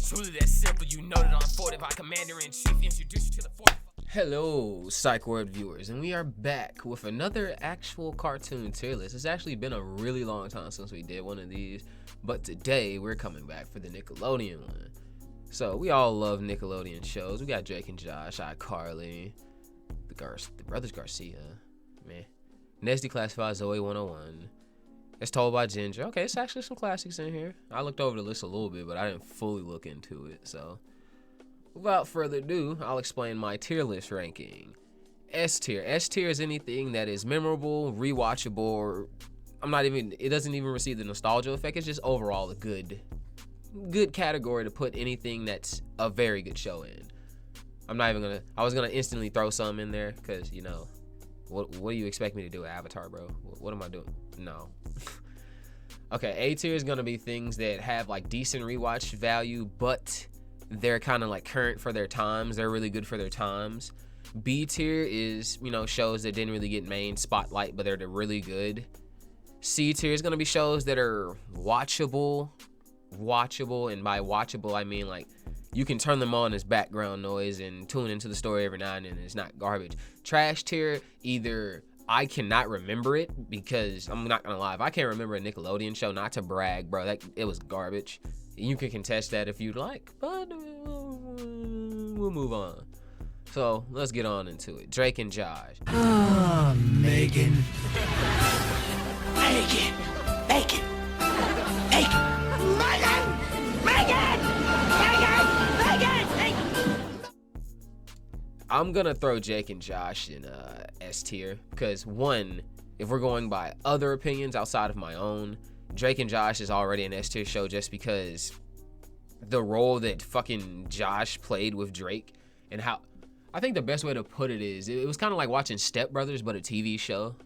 truly that simple. You know that I'm afforded by Commander-in-Chief. Introduce you to the 40. Hello, Psych Word viewers, and we are back with another actual cartoon tier list. It's actually been a really long time since we did one of these, but today we're coming back for the Nickelodeon one. So we all love Nickelodeon shows. We got Drake and Josh, iCarly, the Brothers Garcia, man, Nesty Classified, Zoe 101. It's Told by Ginger. Okay, it's actually some classics in here. I looked over the list a little bit, but I didn't fully look into it, so without further ado, I'll explain my tier list ranking. S tier. S tier is anything that is memorable, rewatchable, or it doesn't even receive the nostalgia effect. It's just overall a good category to put anything that's a very good show in. I was gonna instantly throw some in there because, you know, what do you expect me to do with Avatar, bro? What am I doing? No. Okay, A tier is gonna be things that have like decent rewatch value, but they're kind of like current for their times. They're really good for their times. B tier is, you know, shows that didn't really get main spotlight, but they're really good. C tier is gonna be shows that are watchable, and by watchable I mean like you can turn them on as background noise and tune into the story every now and then. It's not garbage. Trash tier, either I cannot remember it, because I'm not gonna lie, if I can't remember a Nickelodeon show, not to brag, bro, it was garbage. You can contest that if you'd like, but we'll move on. So let's get on into it. Drake and Josh. Megan. I'm gonna throw Jake and Josh in S tier because, one, if we're going by other opinions outside of my own, Drake and Josh is already an S tier show just because the role that fucking Josh played with Drake, and how I think the best way to put it is it was kind of like watching Step Brothers but a TV show.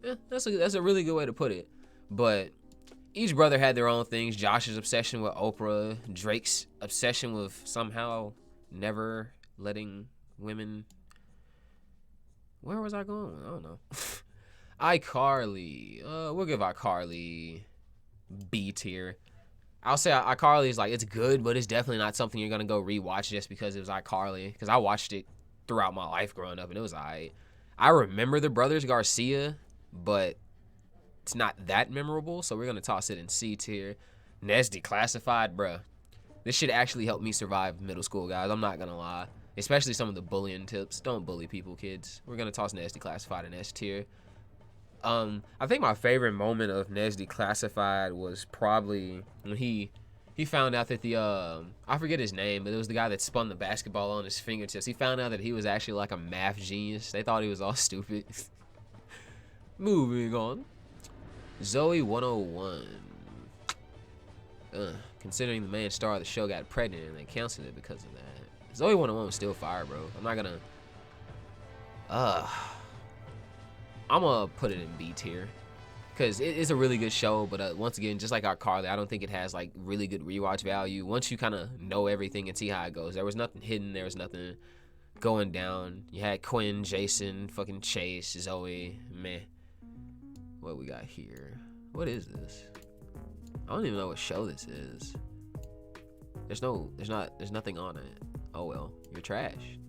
Yeah, that's a really good way to put it. But each brother had their own things. Josh's obsession with Oprah, Drake's obsession with somehow never letting women. Where was I going? I don't know. iCarly. We'll give iCarly B tier. I'll say iCarly is like, it's good, but it's definitely not something you're gonna go rewatch just because it was iCarly. Because I watched it throughout my life growing up, and it was alright. I remember the Brothers Garcia, but it's not that memorable, so we're gonna toss it in C tier. Nesty Classified, bruh. This shit actually helped me survive middle school, guys. I'm not gonna lie. Especially some of the bullying tips. Don't bully people, kids. We're gonna toss Nesty Classified in S tier. I think my favorite moment of Nesty Classified was probably when he found out that I forget his name, but it was the guy that spun the basketball on his fingertips. He found out that he was actually like a math genius. They thought he was all stupid. Moving on. Zoe 101. Considering the main star of the show got pregnant and they canceled it because of that. Zoe 101 was still fire, bro. I'm not gonna I'm gonna put it in B tier because it's a really good show, but once again, just like iCarly, I don't think it has like really good rewatch value. Once you kind of know everything and see how it goes, there was nothing hidden, there was nothing going down. You had Quinn, Jason, fucking Chase, Zoe, meh. What we got here? What is this? I don't even know what show this is. There's nothing on it. Oh well, you're trash.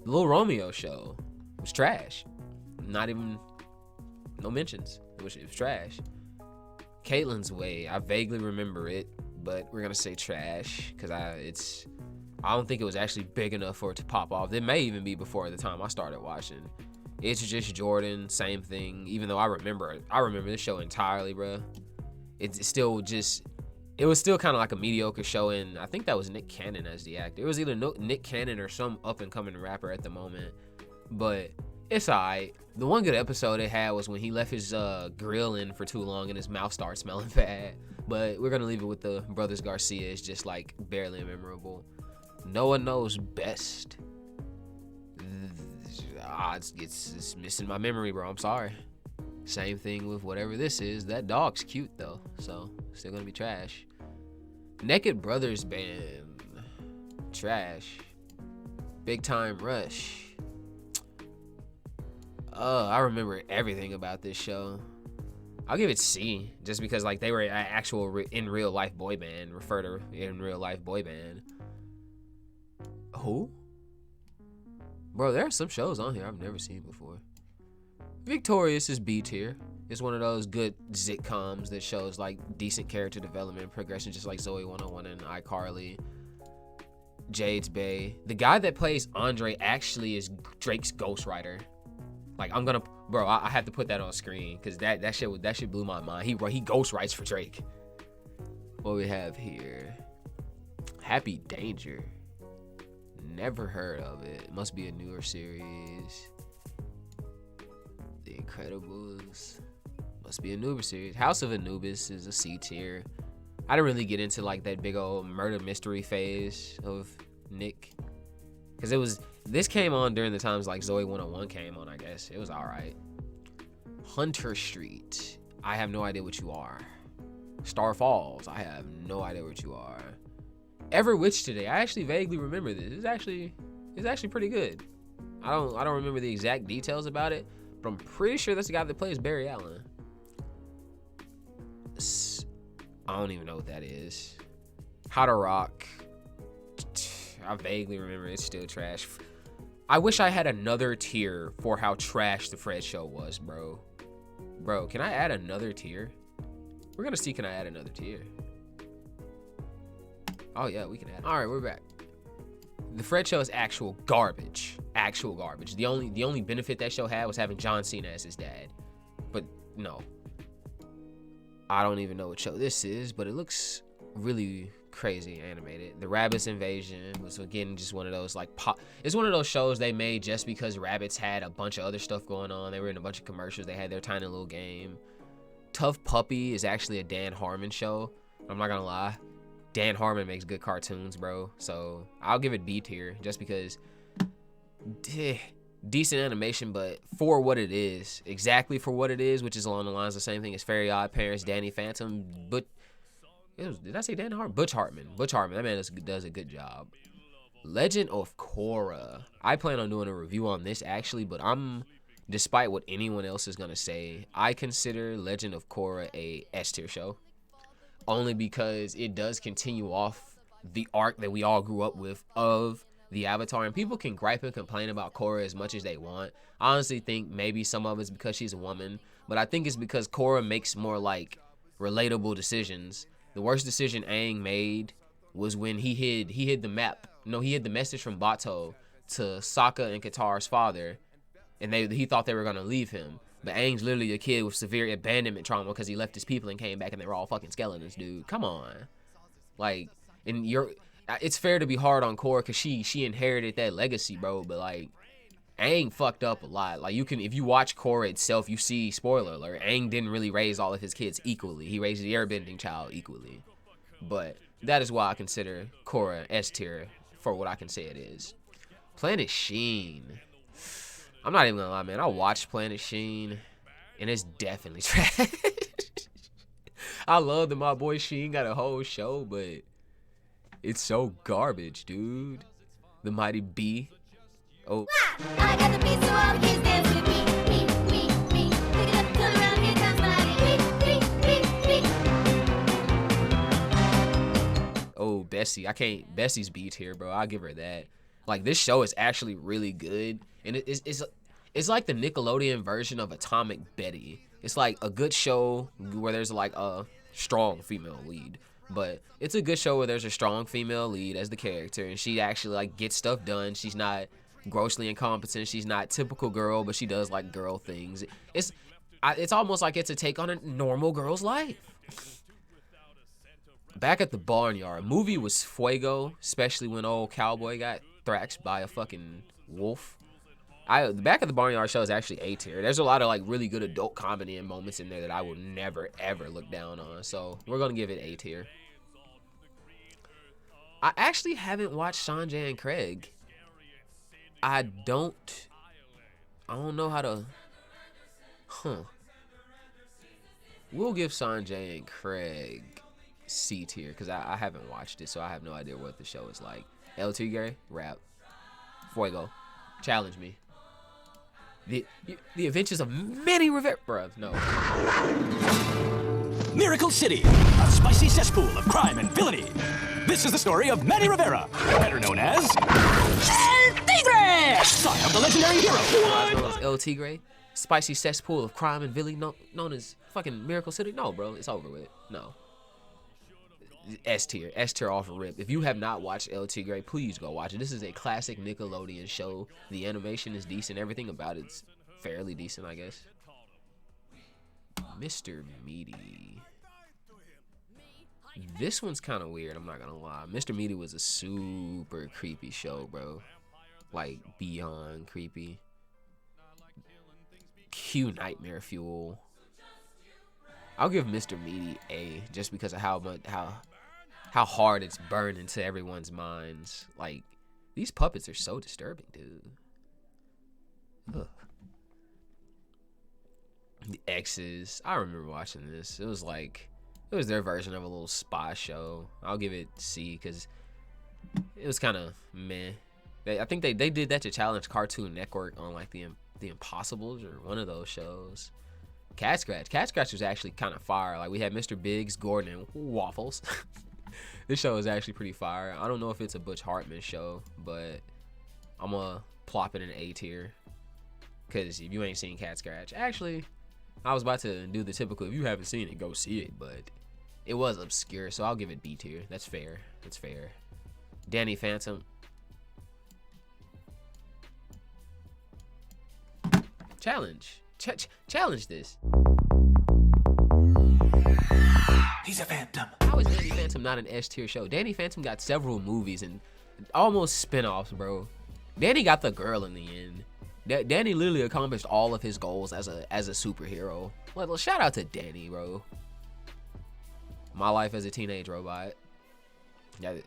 The Lil Romeo show was trash. Not even, no mentions. It was trash. Caitlin's Way, I vaguely remember it, but we're gonna say trash because I don't think it was actually big enough for it to pop off. It may even be before the time I started watching. It's Just Jordan, same thing. Even though I remember this show entirely, bro. It was still kind of like a mediocre show, and I think that was Nick Cannon as the actor. It was either Nick Cannon or some up-and-coming rapper at the moment, but it's alright. The one good episode it had was when he left his grill in for too long and his mouth started smelling bad, but we're gonna leave it with the Brothers Garcia. It's just like barely memorable. No One Knows Best. It's missing my memory, bro. I'm sorry. Same thing with whatever this is. That dog's cute though, so still gonna be trash. Naked Brothers Band, trash. Big Time Rush. I remember everything about this show. I'll give it C, just because like they were an actual in real life boy band. Refer to in real life boy band. Who? Bro, there are some shows on here I've never seen before. Victorious is B tier. It's one of those good sitcoms that shows like decent character development, progression, just like Zoe 101 and iCarly. Jade's Bay. The guy that plays Andre actually is Drake's ghostwriter. Like bro, I have to put that on screen because that shit blew my mind. He ghostwrites for Drake. What we have here? Happy Danger. Never heard of it. Must be a newer series. The Incredibles. Must be a newer series. House of Anubis is a C tier. I didn't really get into like that big old murder mystery phase of Nick. Because this came on during the times like Zoe 101 came on, I guess. It was alright. Hunter Street. I have no idea what you are. Star Falls. I have no idea what you are. Ever Witch Today. I actually vaguely remember this. It's actually pretty good. I don't remember the exact details about it, but I'm pretty sure that's the guy that plays Barry Allen. I don't even know what that is. How to Rock. I vaguely remember it's still trash. I wish I had another tier for how trash the Fred Show was, bro. Bro, can I add another tier? We're gonna see, can I add another tier? Oh yeah, we can add it. All right, we're back. The Fred Show is actual garbage. Actual garbage. The only benefit that show had was having John Cena as his dad. But no. I don't even know what show this is, but it looks really crazy animated. The Rabbids Invasion was again just one of those like it's one of those shows they made just because Rabbids had a bunch of other stuff going on. They were in a bunch of commercials. They had their tiny little game. Tough Puppy is actually a Dan Harmon show. I'm not gonna lie. Dan Harmon makes good cartoons, bro. So I'll give it B tier just because decent animation, but for what it is, exactly for what it is, which is along the lines of the same thing as Fairy Odd Parents, Danny Phantom, but did I say Dan Harmon? Butch Hartman. Butch Hartman. That man does a good job. Legend of Korra. I plan on doing a review on this actually, but despite what anyone else is gonna say, I consider Legend of Korra a S tier show. Only because it does continue off the arc that we all grew up with of the Avatar. And people can gripe and complain about Korra as much as they want. I honestly think maybe some of it's because she's a woman. But I think it's because Korra makes more like relatable decisions. The worst decision Aang made was when he hid the map. No, he hid the message from Bato to Sokka and Katara's father. And he thought they were going to leave him. But Aang's literally a kid with severe abandonment trauma because he left his people and came back and they were all fucking skeletons, dude. Come on. Like, it's fair to be hard on Korra because she inherited that legacy, bro. But like, Aang fucked up a lot. Like, if you watch Korra itself, you see, spoiler alert, Aang didn't really raise all of his kids equally. He raised the airbending child equally. But that is why I consider Korra S tier for what I can say it is. Planet Sheen. I'm not even gonna lie, man. I watched Planet Sheen, and it's definitely trash. I love that my boy Sheen got a whole show, but it's so garbage, dude. The Mighty B. Oh. I got the beat, so all the kids dance with me. Pick it up, turn around, here comes Mighty B. Oh, Bessie. Bessie's B tier, bro. I'll give her that. Like, this show is actually really good. And it's like the Nickelodeon version of Atomic Betty. It's like a good show where there's like a strong female lead. But it's a good show where there's a strong female lead as the character. And she actually like gets stuff done. She's not grossly incompetent. She's not typical girl, but she does like girl things. It's almost like it's a take on a normal girl's life. Back at the Barnyard. Movie was fuego, especially when old cowboy got thrashed by a fucking wolf. The Back at the Barnyard show is actually A tier. There's a lot of like really good adult comedy and moments in there that I will never ever look down on. So we're gonna give it A tier. I actually haven't watched Sanjay and Craig. I don't know how to. We'll give Sanjay and Craig C tier because I haven't watched it, so I have no idea what the show is like. El Tigre, rap, fuego, challenge me. The Adventures of Manny Rivera, bruh. No. Miracle City, a spicy cesspool of crime and villainy. This is the story of Manny Rivera, better known as El Tigre, son of the legendary hero. Known as El Tigre, spicy cesspool of crime and villainy, known as fucking Miracle City. No, bro, it's over with. No. S tier off rip. If you have not watched El Tigre, please go watch it. This is a classic Nickelodeon show. The animation is decent. Everything about it's fairly decent, I guess. Mr. Meaty. This one's kind of weird, I'm not gonna lie. Mr. Meaty was a super creepy show, bro. Like, beyond creepy. Cue Nightmare Fuel. I'll give Mr. Meaty A, just because of how hard it's burned into everyone's minds. Like, these puppets are so disturbing, dude. Ugh. The X's. I remember watching this. It was their version of a little spy show. I'll give it C because it was kind of meh. I think they did that to challenge Cartoon Network on like the Impossibles or one of those shows. Cat Scratch was actually kind of fire. Like, we had Mr. Biggs, Gordon, and Waffles. This show is actually pretty fire. I don't know if it's a Butch Hartman show, but I'm gonna plop it in A tier. Cause if you ain't seen Cat Scratch, actually, I was about to do the typical, if you haven't seen it, go see it, but it was obscure, so I'll give it B tier. That's fair. That's fair. Danny Phantom. Challenge this. He's a phantom. How is Danny Phantom not an S tier show? Danny Phantom got several movies and almost spin-offs, bro. Danny got the girl in the end. Danny literally accomplished all of his goals as a superhero. Well, shout out to Danny, bro. My Life as a Teenage Robot. That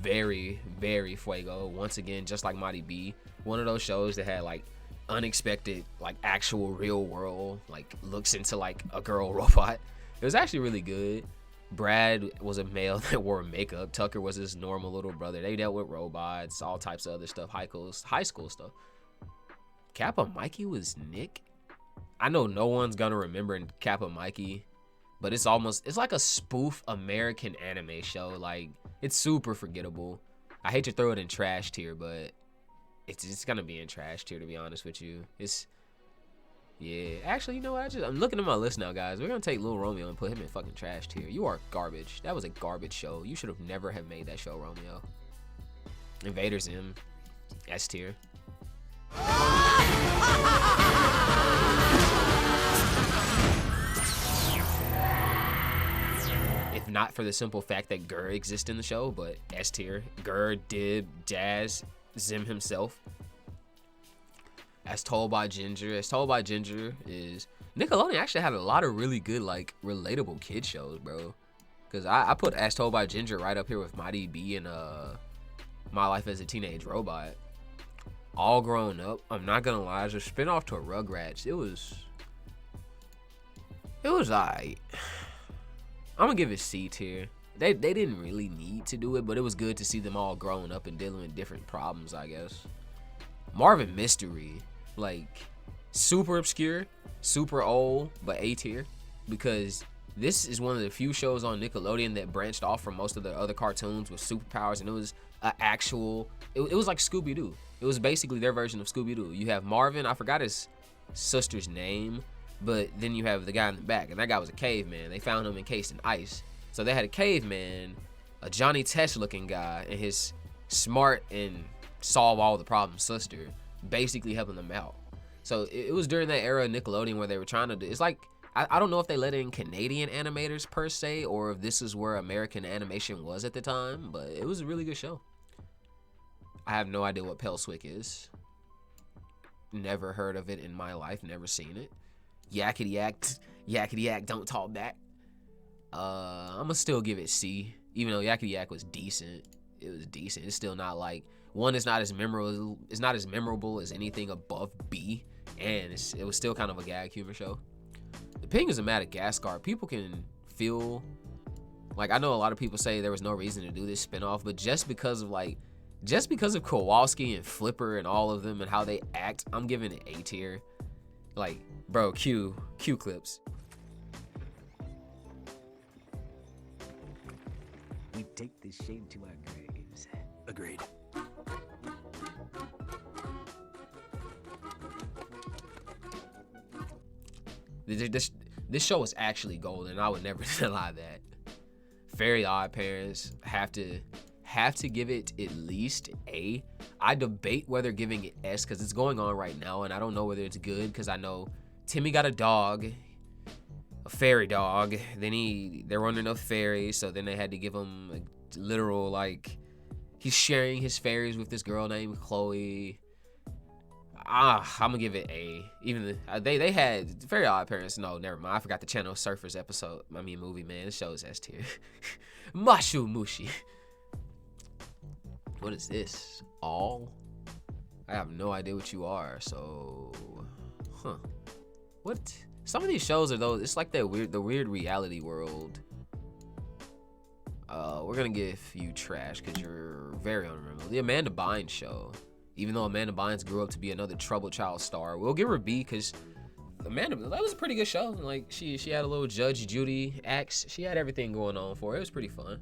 very, very fuego. Once again, just like Mighty B. One of those shows that had like unexpected, like actual real world, like looks into like a girl robot. It was actually really good. Brad was a male that wore makeup. Tucker was his normal little brother. They dealt with robots, all types of other stuff, high school stuff. Kappa Mikey was Nick. I know no one's gonna remember Kappa Mikey, but it's like a spoof American anime show. Like, it's super forgettable. I hate to throw it in trash tier, but it's gonna be in trash tier, to be honest with you. Yeah, actually, you know what? I'm looking at my list now, guys. We're gonna take Lil Romeo and put him in fucking trash tier. You are garbage. That was a garbage show. You should have never have made that show, Romeo. Invader Zim, S tier. If not for the simple fact that Gur exists in the show, but S tier. Gur, Dib, Jazz, Zim himself. As Told by Ginger. As Told by Ginger is... Nickelodeon actually had a lot of really good, like, relatable kid shows, bro. Because I put As Told by Ginger right up here with Mighty B and My Life as a Teenage Robot. All Grown Up. I'm not gonna lie, it's a spinoff to Rugrats. It was alright. I'm gonna give it C tier. They didn't really need to do it, but it was good to see them all growing up and dealing with different problems, I guess. Marvin Mystery, like, super obscure, super old, but A tier, because this is one of the few shows on Nickelodeon that branched off from most of the other cartoons with superpowers, and it was it was like Scooby-Doo. It was basically their version of Scooby-Doo. You have Marvin, I forgot his sister's name, but then you have the guy in the back, and that guy was a caveman. They found him encased in ice. So they had a caveman, a Johnny Test looking guy, and his smart and solve all the problems sister basically helping them out. So it was during that era of Nickelodeon where they were trying to do, it's like, I don't know if they let in Canadian animators per se, or if this is where American animation was at the time, but it was a really good show. I have no idea what Pelswick is. Never heard of it in my life, never seen it. Yakety yak, don't talk back. I'm gonna still give it C, even though Yakety Yak was decent. It was decent. It's still not like, one is not as memorable. It's not as memorable as anything above B, and it was still kind of a gag humor show. The Penguins of Madagascar. People can feel like, I know a lot of people say there was no reason to do this spinoff, but just because of like just because of Kowalski and Flipper and all of them and how they act, I'm giving it A tier. Like, bro, Q clips. We take this shame to our graves. Agreed. This show is actually golden, and I would never deny that. Very Odd Parents, have to give it at least A. I debate whether giving it S because it's going on right now, and I don't know whether it's good because I know Timmy got a dog, a fairy dog. Then there weren't enough fairies, so then they had to give him a literal, like, he's sharing his fairies with this girl named Chloe. I'm gonna give it A. Even they had Very Odd Parents. No, never mind. I forgot the Channel Surfers movie, man. This show is S tier. Mashu Mushi. What is this? All? I have no idea what you are. So, what? Some of these shows are those. It's like the weird reality world. We're gonna give you trash because you're very unrememberable. The Amanda Bynes Show. Even though Amanda Bynes grew up to be another troubled child star, we'll give her B because Amanda, that was a pretty good show. Like she had a little Judge Judy acts. She had everything going on for her. It was pretty fun.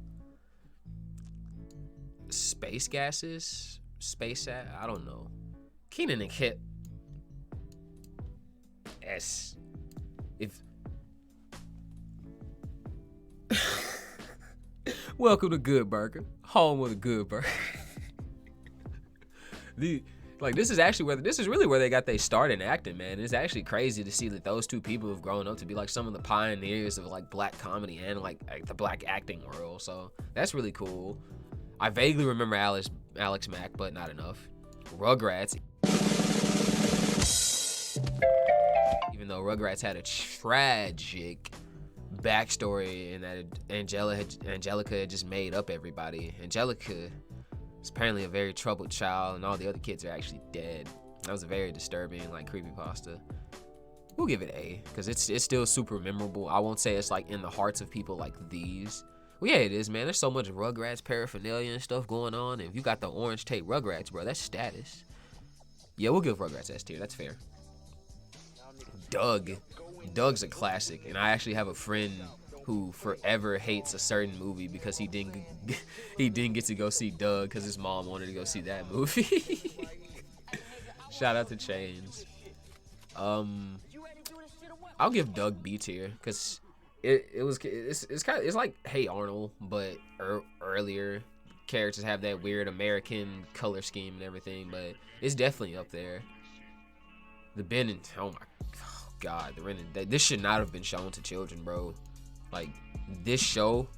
Space Gases, I don't know. Keenan and Kip. S. If welcome to Good Burger, home of the Good Burger. This is really where they got their start in acting, man. It's actually crazy to see that those two people have grown up to be like some of the pioneers of like black comedy and like the black acting world. So that's really cool. I vaguely remember Alex Mack, but not enough. Rugrats. Even though Rugrats had a tragic backstory and that Angelica had just made up everybody. Angelica is apparently a very troubled child, and all the other kids are actually dead. That was a very disturbing, like, creepypasta. We'll give it A, because it's still super memorable. I won't say it's, like, in the hearts of people like these. Well, yeah, it is, man. There's so much Rugrats paraphernalia and stuff going on. And if you got the orange tape Rugrats, bro, that's status. Yeah, we'll give Rugrats S tier. That's fair. Doug's a classic, and I actually have a friend who forever hates a certain movie because he didn't get to go see Doug because his mom wanted to go see that movie. Shout out to Chains. I'll give Doug B tier because it's like Hey Arnold, but earlier. Characters have that weird American color scheme and everything, but it's definitely up there. The Ben and God, this should not have been shown to children, bro. Like, this show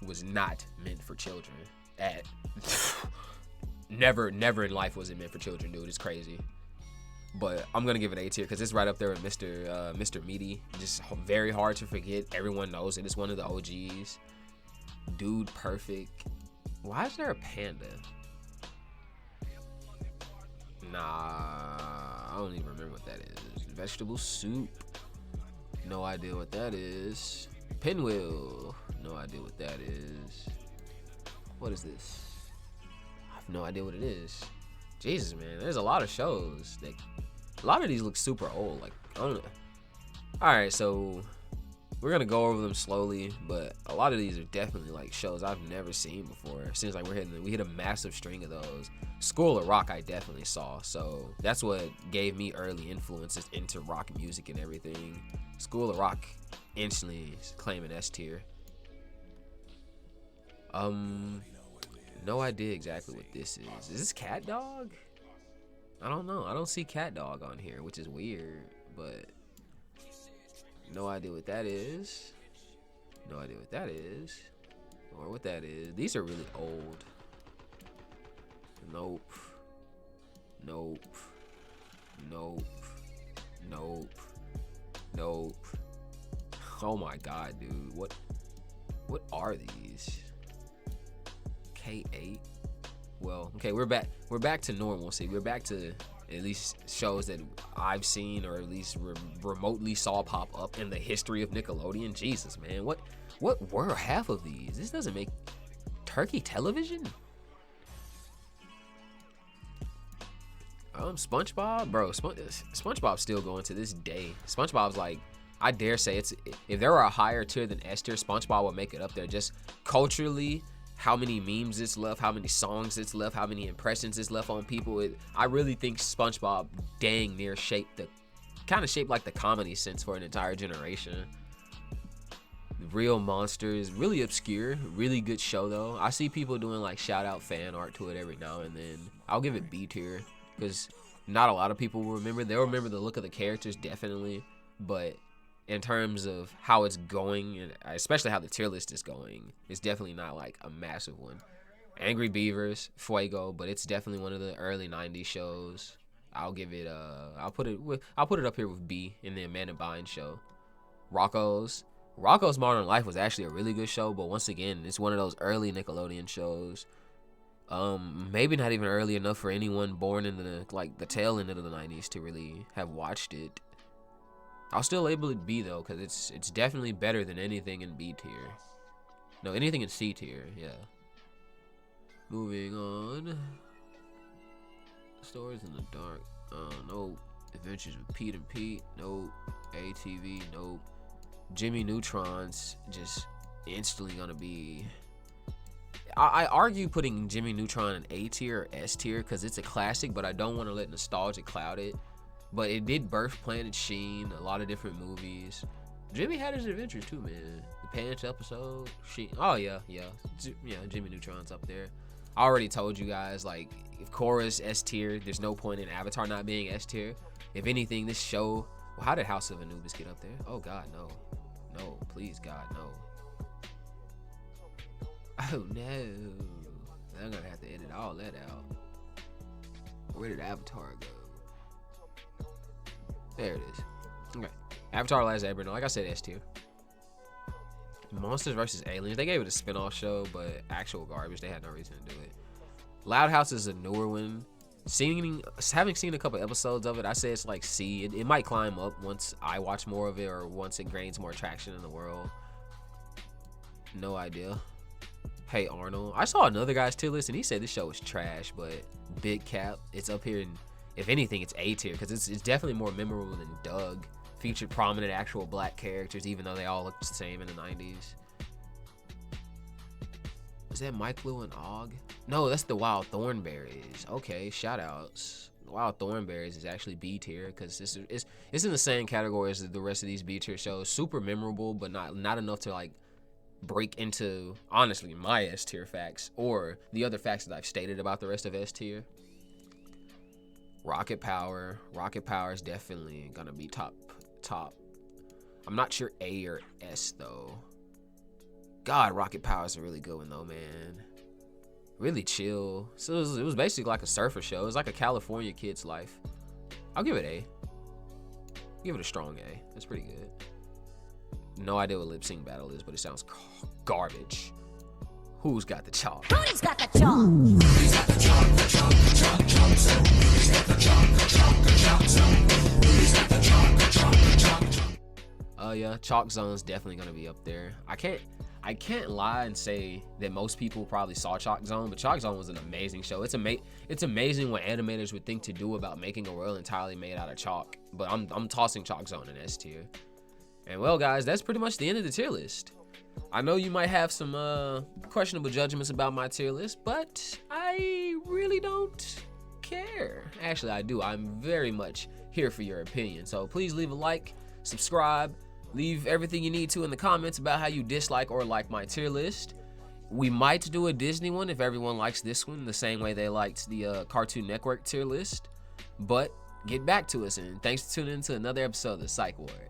was not meant for children. Never in life was it meant for children, dude. It's crazy. But I'm gonna give it A tier because it's right up there with Mr. Meaty. Just very hard to forget. Everyone knows it. It's one of the OGs. Dude Perfect. Why is there a panda? Nah, I don't even remember what that is. Vegetable soup. No idea what that is. Pinwheel. No idea what that is. What is this? I have no idea what it is. Jesus, man. There's a lot of shows. A lot of these look super old. Like, I don't know. Alright, so we're gonna go over them slowly, but a lot of these are definitely like shows I've never seen before. It seems like we hit a massive string of those. School of Rock I definitely saw, so that's what gave me early influences into rock music and everything. School of Rock instantly claiming S tier. No idea exactly what this is. Is this Cat Dog? I don't know. I don't see Cat Dog on here, which is weird, but no idea what that is. No idea what that is. Or what that is. These are really old. Nope. Nope. Nope. Nope. Nope. Oh my god, dude. What are these? K8? Well, okay, we're back to normalcy. We're back to at least shows that I've seen or at least remotely saw pop up in the history of Nickelodeon. Jesus, man. What were half of these? This doesn't make Turkey Television? SpongeBob, bro. SpongeBob's still going to this day. SpongeBob's like, I dare say it's, if there were a higher tier than S tier, SpongeBob would make it up there. Just culturally, how many memes it's left, how many songs it's left, how many impressions it's left on people. I really think SpongeBob dang near shaped like the comedy sense for an entire generation. Real monsters, really obscure, really good show though. I see people doing like shout out fan art to it every now and then. I'll give it B tier because not a lot of people will remember. They'll remember the look of the characters definitely, but in terms of how it's going, and especially how the tier list is going, it's definitely not like a massive one. Angry Beavers, Fuego, but it's definitely one of the early 90s shows. I'll give it I'll put it up here with B in the Amanda Bynes show. Rocco's Modern Life was actually a really good show, but once again, it's one of those early Nickelodeon shows. Maybe not even early enough for anyone born in the tail end of the 90s to really have watched it. I'll still label it B though, because it's definitely better than anything in B tier. No, anything in C tier, yeah. Moving on. Stories in the Dark. No. Adventures with Pete and Pete. Nope. ATV. Nope. Jimmy Neutron's just instantly gonna be. I argue putting Jimmy Neutron in A tier or S tier because it's a classic, but I don't want to let nostalgia cloud it. But it did birth Planet Sheen, a lot of different movies. Jimmy had his adventures too, man. The Pants episode, Sheen. Oh yeah, Jimmy Neutron's up there. I already told you guys, like, if Korra's S tier, there's no point in Avatar not being S tier. If anything, this show. Well, how did House of Anubis get up there? Oh God, no, please God, no. Oh no, I'm gonna have to edit all that out. Where did Avatar go? There it is. Okay. Avatar: Last Airbender. Like I said, S tier. Monsters vs. Aliens. They gave it a spin-off show, but actual garbage. They had no reason to do it. Loud House is a newer one. Having seen a couple episodes of it, I say it's like C. It might climb up once I watch more of it or once it gains more traction in the world. No idea. Hey Arnold. I saw another guy's tier list and he said this show was trash, but Big Cap, it's up here, and if anything, it's A tier because it's definitely more memorable than Doug. Featured prominent actual black characters, even though they all looked the same in the 90s. Is that Mike Lou and Og? No, that's the Wild Thornberries. Okay, shout outs. The Wild Thornberries is actually B tier because it's in the same category as the rest of these B tier shows. Super memorable, but not enough to like break into, honestly, my S tier facts or the other facts that I've stated about the rest of S tier. Rocket Power is definitely gonna be top. I'm not sure A or S though. God, Rocket Power is a really good one though, man. Really chill. So it was basically like a surfer show. It was like a California kid's life. I'll give it A. Give it a strong A. That's pretty good. No idea what lip sync battle is, but it sounds garbage. Who's got the chalk? Who's got the chalk? Who's got the chalk? The chalk, the chalk, chalk zone. Who's got the chalk? The chalk, the chalk zone. Who's got the chalk? The chalk, the chalk, chalk. Oh yeah, Chalk Zone's definitely gonna be up there. I can't lie and say that most people probably saw Chalk Zone, but Chalk Zone was an amazing show. It's amazing what animators would think to do about making a world entirely made out of chalk. But I'm tossing Chalk Zone in S tier. And well, guys, that's pretty much the end of the tier list. I know you might have some questionable judgments about my tier list, but I really don't care. Actually, I do. I'm very much here for your opinion. So please leave a like, subscribe, leave everything you need to in the comments about how you dislike or like my tier list. We might do a Disney one if everyone likes this one the same way they liked the Cartoon Network tier list. But get back to us, and thanks for tuning in to another episode of the Psych Ward.